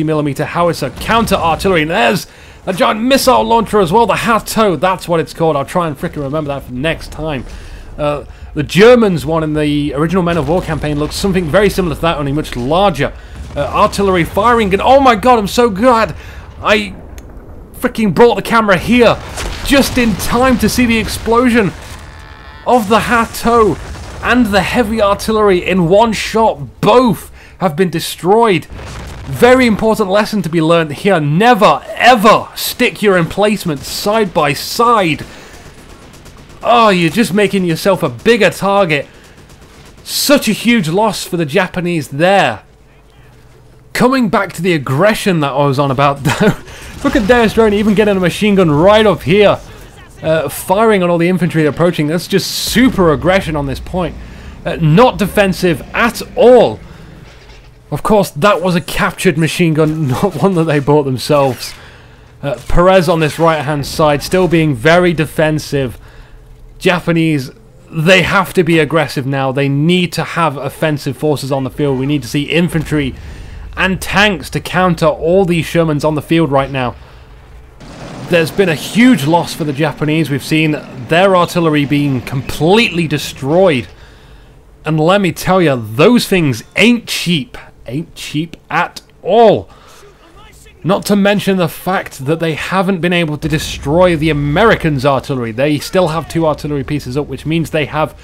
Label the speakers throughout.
Speaker 1: 60mm howitzer counter-artillery. And there's a giant missile launcher as well, the Hatto, that's what it's called. I'll try and frickin' remember that for next time. The Germans one in the original Men of War campaign looks something very similar to that, only much larger. Artillery firing, and oh my god, I'm so glad I freaking brought the camera here just in time to see the explosion of the Hatto and the heavy artillery in one shot. Both have been destroyed. Very important lesson to be learned here. Never ever stick your emplacements side by side. Oh, you're just making yourself a bigger target. Such a huge loss for the Japanese there. Coming back to the aggression that I was on about though. Look at Deus drone even getting a machine gun right up here. Firing on all the infantry approaching. That's just super aggression on this point. Not defensive at all. Of course, that was a captured machine gun, not one that they bought themselves. Perez on this right-hand side, still being very defensive. Japanese, they have to be aggressive now. They need to have offensive forces on the field. We need to see infantry and tanks to counter all these Shermans on the field right now. There's been a huge loss for the Japanese. We've seen their artillery being completely destroyed. And let me tell you, those things ain't cheap. Ain't cheap at all. Not to mention the fact that they haven't been able to destroy the Americans' artillery. They still have 2 artillery pieces up, which means they have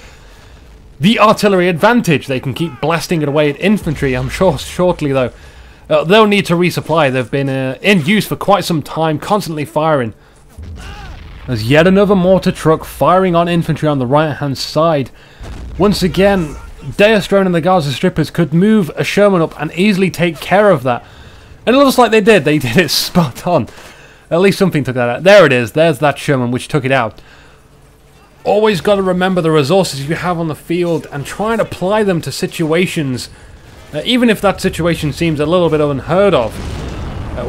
Speaker 1: the artillery advantage. They can keep blasting it away at infantry. I'm sure shortly, though, they'll need to resupply. They've been in use for quite some time, constantly firing. There's yet another mortar truck firing on infantry on the right-hand side. Once again, Deus drone and the Gaza strippers could move a Sherman up and easily take care of that. And it looks like they did. They did it spot on. At least something took that out. There it is. There's that Sherman which took it out. Always got to remember the resources you have on the field and try and apply them to situations, even if that situation seems a little bit unheard of.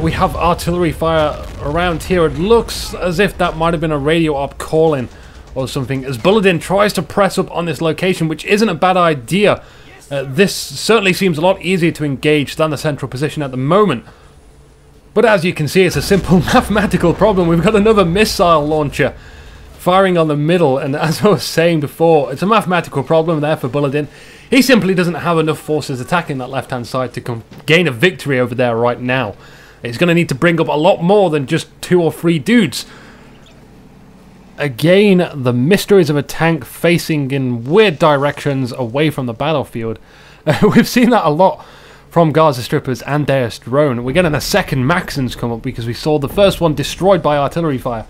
Speaker 1: We have artillery fire around here. It looks as if that might have been a radio op calling or something, as Bulladyn tries to press up on this location, which isn't a bad idea. This certainly seems a lot easier to engage than the central position at the moment. But as you can see, it's a simple mathematical problem. We've got another missile launcher firing on the middle, and as I was saying before, it's a mathematical problem there for Bulladyn. He simply doesn't have enough forces attacking that left-hand side to gain a victory over there right now. He's going to need to bring up a lot more than just 2 or 3 dudes. Again, the mysteries of a tank facing in weird directions away from the battlefield. We've seen that a lot from Gaza strippers and Deus drone. We're getting a second Maxims come up because we saw the first one destroyed by artillery fire.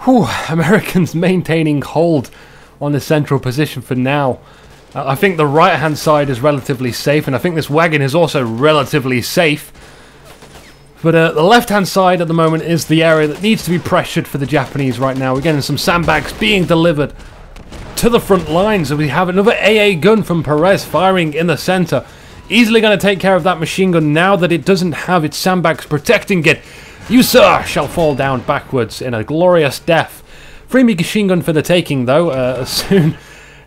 Speaker 1: Whew, Americans maintaining hold on the central position for now. I think the right hand side is relatively safe, and I think this wagon is also relatively safe. But the left-hand side at the moment is the area that needs to be pressured for the Japanese right now. We're getting some sandbags being delivered to the front lines. And we have another AA gun from Perez firing in the center. Easily going to take care of that machine gun now that it doesn't have its sandbags protecting it. You, sir, shall fall down backwards in a glorious death. Free machine gun for the taking, though, as soon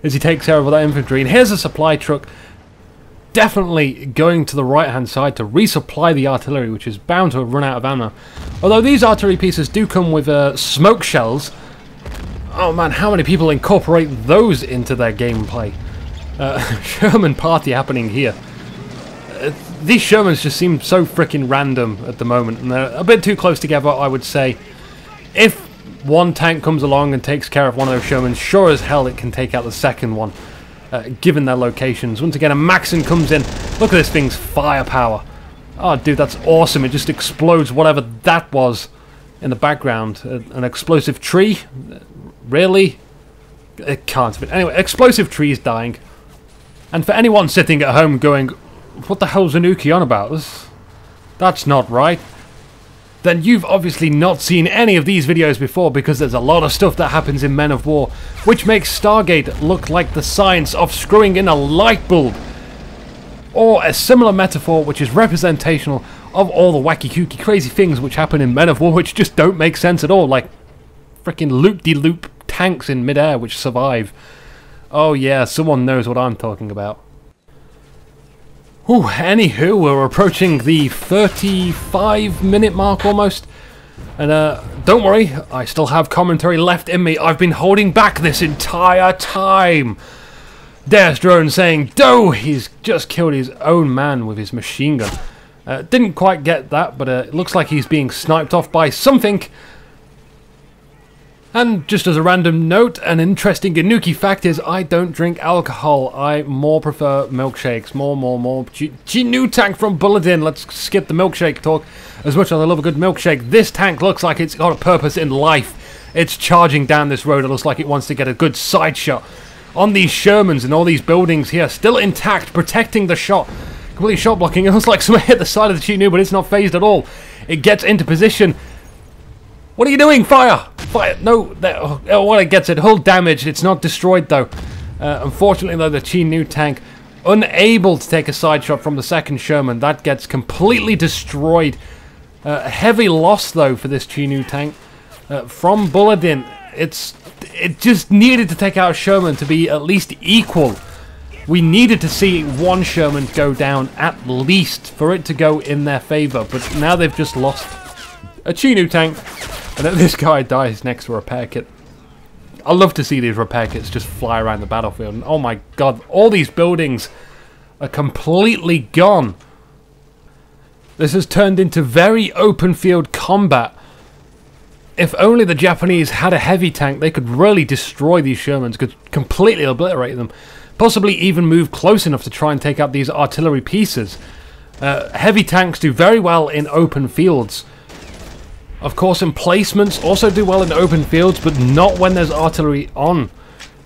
Speaker 1: as he takes care of all that infantry. And here's a supply truck. Definitely going to the right-hand side to resupply the artillery, which is bound to have run out of ammo. Although these artillery pieces do come with smoke shells. Oh man, how many people incorporate those into their gameplay? Sherman party happening here. These Shermans just seem so freaking random at the moment, and they're a bit too close together, I would say. If one tank comes along and takes care of one of those Shermans, sure as hell it can take out the second one. Given their locations. Once again, a Maxim comes in. Look at this thing's firepower. Oh, dude, that's awesome. It just explodes whatever that was in the background. An explosive tree? Really? It can't have been. Anyway, explosive trees dying. And for anyone sitting at home going, what the hell's Inuki on about? That's not right. Then you've obviously not seen any of these videos before, because there's a lot of stuff that happens in Men of War which makes Stargate look like the science of screwing in a light bulb, or a similar metaphor which is representational of all the wacky kooky crazy things which happen in Men of War which just don't make sense at all, like freaking loop-de-loop tanks in midair which survive. Oh yeah, someone knows what I'm talking about. Ooh, anywho, we're approaching the 35-minute mark almost. And don't worry, I still have commentary left in me. I've been holding back this entire time. Deus drone saying, "Doe, he's just killed his own man with his machine gun." Didn't quite get that, but it looks like he's being sniped off by something. And just as a random note, an interesting Inuki fact is I don't drink alcohol. I more prefer milkshakes. More. New tank from Bulladyn. Let's skip the milkshake talk. As much as I love a good milkshake, this tank looks like it's got a purpose in life. It's charging down this road. It looks like it wants to get a good side shot on these Shermans and all these buildings here. Still intact, protecting the shot. Completely shot blocking. It looks like someone hit the side of the Chinu, but it's not phased at all. It gets into position. What are you doing? Fire! Fire! No, well, it gets it. Hull damaged. It's not destroyed, though. Unfortunately, though, the Chinu tank unable to take a side shot from the second Sherman. That gets completely destroyed. Heavy loss, though, for this Chinu tank. From Bulladyn, it just needed to take out a Sherman to be at least equal. We needed to see one Sherman go down at least for it to go in their favor. But now they've just lost a Chinu tank. And then this guy dies next to a repair kit. I love to see these repair kits just fly around the battlefield. And oh my god, all these buildings are completely gone. This has turned into very open field combat. If only the Japanese had a heavy tank, they could really destroy these Shermans, could completely obliterate them. Possibly even move close enough to try and take out these artillery pieces. Heavy tanks do very well in open fields. Of course, emplacements also do well in open fields, but not when there's artillery on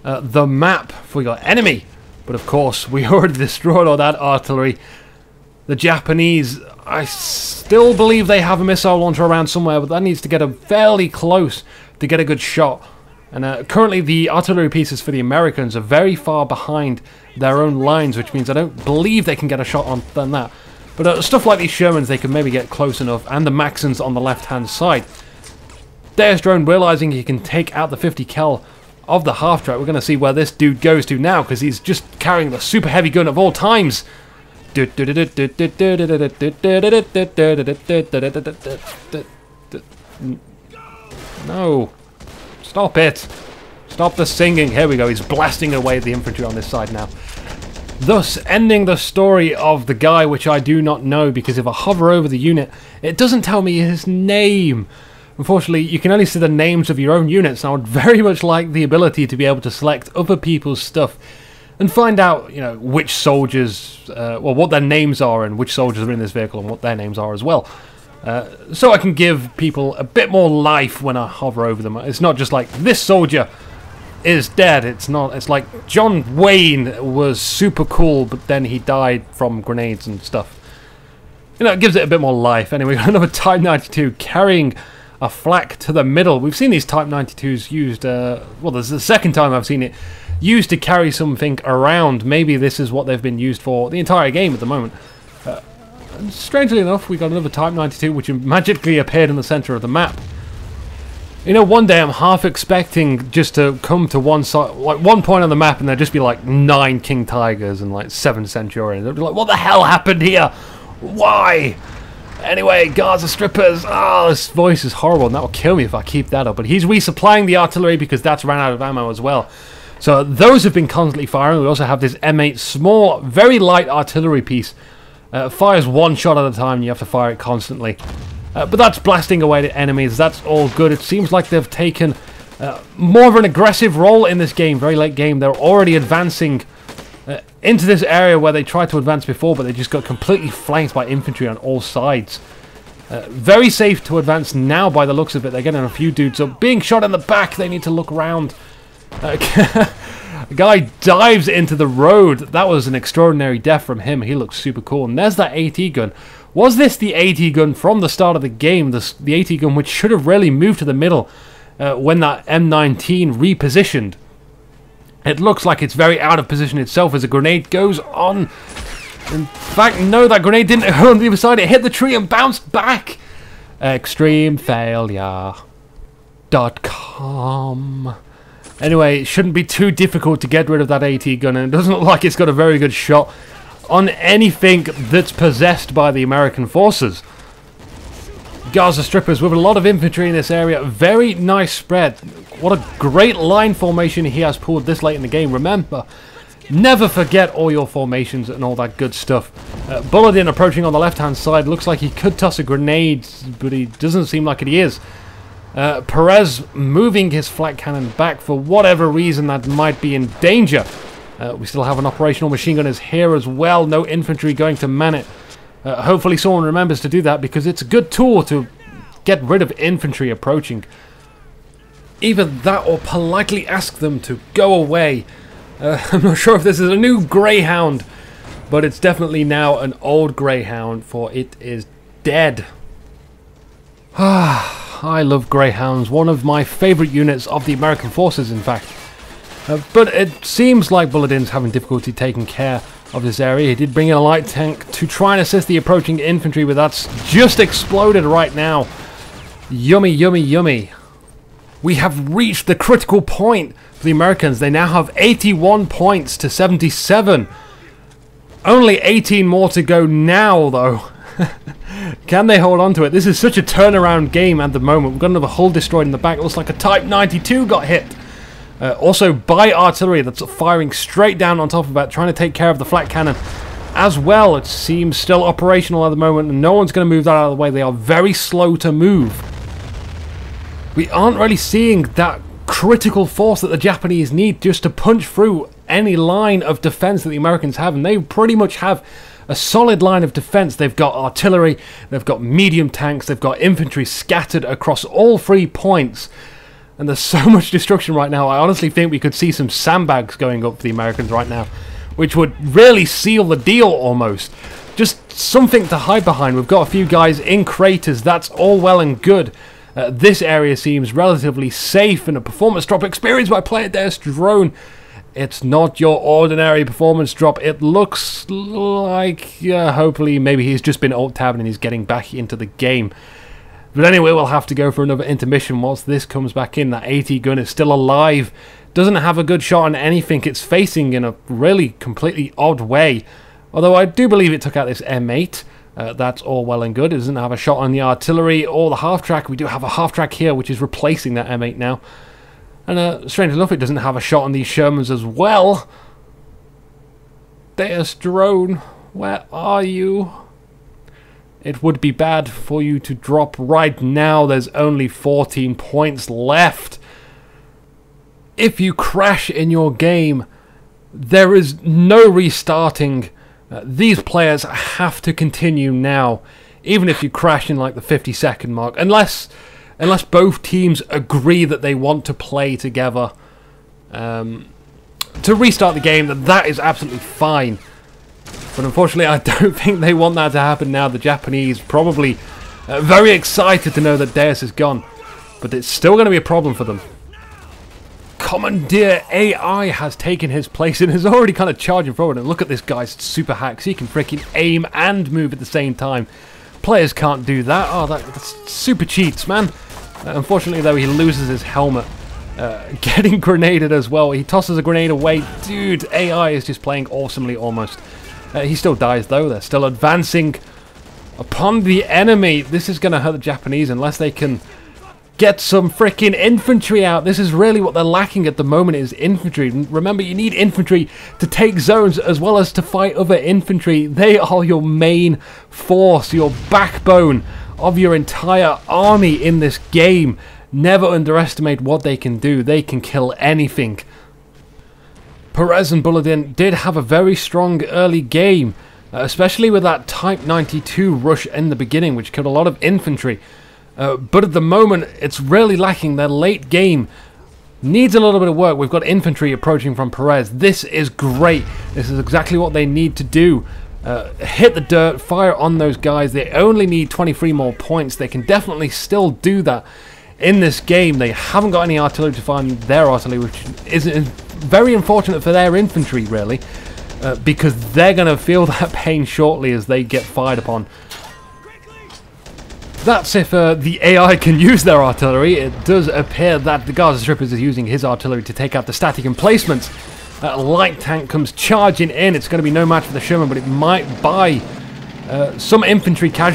Speaker 1: the map for your enemy. But of course, we already destroyed all that artillery. The Japanese, I still believe they have a missile launcher around somewhere, but that needs to get them fairly close to get a good shot. And currently, the artillery pieces for the Americans are very far behind their own lines, which means I don't believe they can get a shot on that. But stuff like these Shermans, they can maybe get close enough, and the Maxons on the left-hand side. Deus drone realizing he can take out the 50 cal of the half-track. We're going to see where this dude goes to now, because he's just carrying the super heavy gun of all times. No. Stop it. Stop the singing. Here we go. He's blasting away the infantry on this side now. Thus, ending the story of the guy, which I do not know, because if I hover over the unit, it doesn't tell me his name. Unfortunately, you can only see the names of your own units, and I would very much like the ability to be able to select other people's stuff and find out, you know, which soldiers, well, what their names are and which soldiers are in this vehicle and what their names are as well. So I can give people a bit more life when I hover over them. It's not just like, this soldier is dead. It's not. It's like John Wayne was super cool, but then he died from grenades and stuff. You know, it gives it a bit more life. Anyway, we got another Type 92 carrying a flak to the middle. We've seen these Type 92s used, well, this is the second time I've seen it used to carry something around. Maybe this is what they've been used for the entire game at the moment. And strangely enough, we got another Type 92 which magically appeared in the center of the map. You know, one day I'm half expecting just to come to one side, like one point on the map, and there'd just be like 9 King Tigers and like 7 Centurions. They'd be like, what the hell happened here? Why? Anyway, Gaza strippers. Oh, this voice is horrible, and that will kill me if I keep that up. But he's resupplying the artillery because that's ran out of ammo as well. So those have been constantly firing. We also have this M8 small, very light artillery piece. Fires one shot at a time, and you have to fire it constantly. But that's blasting away the enemies. That's all good. It seems like they've taken more of an aggressive role in this game, very late game. They're already advancing into this area where they tried to advance before, but they just got completely flanked by infantry on all sides. Very safe to advance now by the looks of it. They're getting a few dudes up. Being shot in the back, they need to look around. The guy dives into the road. That was an extraordinary death from him. He looks super cool. And there's that AT gun. Was this the AT gun from the start of the game? The AT gun which should have really moved to the middle when that M19 repositioned. It looks like it's very out of position itself as a grenade goes on. In fact, no, that grenade didn't hit on the other side. It hit the tree and bounced back. ExtremeFailure.com. Anyway, it shouldn't be too difficult to get rid of that AT gun, and it doesn't look like it's got a very good shot on anything that's possessed by the American forces. Gaza strippers with a lot of infantry in this area. Very nice spread. What a great line formation he has pulled this late in the game. Remember, never forget all your formations and all that good stuff. Bulladyn approaching on the left-hand side. Looks like he could toss a grenade, but he doesn't seem like he is. Perez moving his flak cannon back for whatever reason that might be in danger. We still have an operational machine gunners here as well. No infantry going to man it. Hopefully someone remembers to do that, because it's a good tool to get rid of infantry approaching. Either that or politely ask them to go away. I'm not sure if this is a new Greyhound, but it's definitely now an old Greyhound, for it is dead. I love Greyhounds, one of my favourite units of the American forces, in fact. But it seems like Bulladyn's having difficulty taking care of this area. He did bring in a light tank to try and assist the approaching infantry, but that's just exploded right now. Yummy, yummy, yummy. We have reached the critical point for the Americans. They now have 81 points to 77. Only 18 more to go now, though. Can they hold on to it? This is such a turnaround game at the moment. We've got another hull destroyed in the back. It looks like a Type 92 got hit. Also by artillery that's firing straight down on top of that, trying to take care of the flak cannon as well. It seems still operational at the moment, and no one's going to move that out of the way. They are very slow to move. We aren't really seeing that critical force that the Japanese need just to punch through any line of defense that the Americans have, and they pretty much have a solid line of defense. They've got artillery, they've got medium tanks, they've got infantry scattered across all 3 points. And there's so much destruction right now. I honestly think we could see some sandbags going up for the Americans right now, which would really seal the deal almost. Just something to hide behind. We've got a few guys in craters. That's all well and good. This area seems relatively safe, and a performance drop experienced by player Deus drone. It's not your ordinary performance drop. It looks like, hopefully, maybe he's just been alt-tabbed and he's getting back into the game. But anyway, we'll have to go for another intermission whilst this comes back in. That AT gun is still alive. Doesn't have a good shot on anything it's facing in a really completely odd way. Although I do believe it took out this M8. That's all well and good. It doesn't have a shot on the artillery or the half-track. We do have a half-track here, which is replacing that M8 now. And strange enough, it doesn't have a shot on these Shermans as well. Deus drone, where are you? It would be bad for you to drop right now. There's only 14 points left. If you crash in your game, there is no restarting. These players have to continue now, even if you crash in like the 50-second mark, unless both teams agree that they want to play together to restart the game. That is absolutely fine. But unfortunately, I don't think they want that to happen now. The Japanese probably very excited to know that Deus is gone. But it's still going to be a problem for them. Commandeer AI has taken his place and is already kind of charging forward. And look at this guy's super hacks. He can freaking aim and move at the same time. Players can't do that. Oh, that's super cheats, man. Unfortunately, though, he loses his helmet. Getting grenaded as well. He tosses a grenade away. Dude, AI is just playing awesomely almost. He still dies, though. They're still advancing upon the enemy. This is going to hurt the Japanese unless they can get some freaking infantry out. This is really what they're lacking at the moment, is infantry. Remember, you need infantry to take zones as well as to fight other infantry. They are your main force, your backbone of your entire army in this game. Never underestimate what they can do. They can kill anything. Perez and Bulladyn did have a very strong early game, especially with that Type 92 rush in the beginning, which killed a lot of infantry. But at the moment, it's really lacking. Their late game needs a little bit of work. We've got infantry approaching from Perez. This is great. This is exactly what they need to do. Hit the dirt, fire on those guys. They only need 23 more points. They can definitely still do that in this game. They haven't got any artillery to find their artillery, which is very unfortunate for their infantry, really, because they're going to feel that pain shortly as they get fired upon. That's if the AI can use their artillery. It does appear that the Gaza Strippers is using his artillery to take out the static emplacements. light tank comes charging in. It's going to be no match for the Sherman, but it might buy some infantry casualties.